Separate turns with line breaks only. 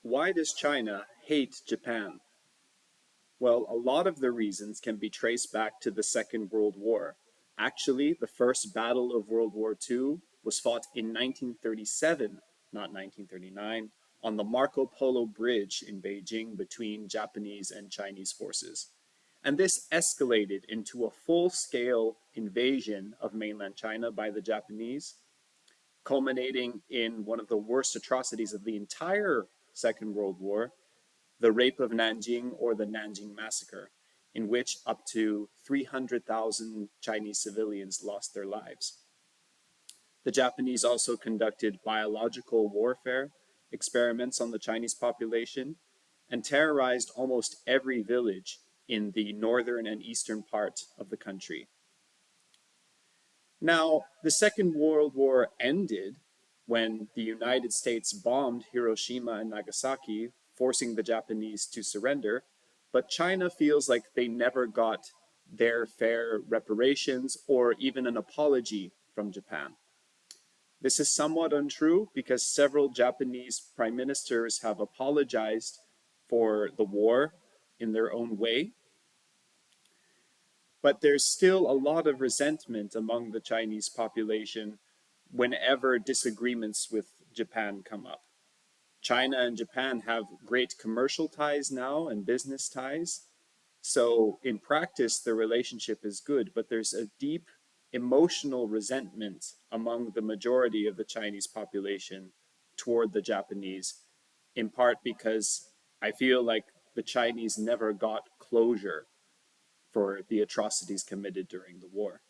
Why does China hate Japan? Well, a lot of the reasons can be traced back to the Second World War. Actually, the first battle of World War II was fought in 1937, not 1939, on the Marco Polo Bridge in Beijing between Japanese and Chinese forces. And this escalated into a full scale invasion of mainland China by the Japanese, culminating in one of the worst atrocities of the entire Second World War, the rape of Nanjing or the Nanjing Massacre, in which up to 300,000 Chinese civilians lost their lives. The Japanese also conducted biological warfare experiments on the Chinese population and terrorized almost every village in the northern and eastern part of the country. Now, the Second World War ended when the United States bombed Hiroshima and Nagasaki, forcing the Japanese to surrender, but China feels like they never got their fair reparations or even an apology from Japan. This is somewhat untrue because several Japanese prime ministers have apologized for the war in their own way, but there's still a lot of resentment among the Chinese population whenever disagreements with Japan come up. China and Japan have great commercial ties now and business ties. So, in practice, the relationship is good, but there's a deep emotional resentment among the majority of the Chinese population toward the Japanese, in part because I feel like the Chinese never got closure for the atrocities committed during the war.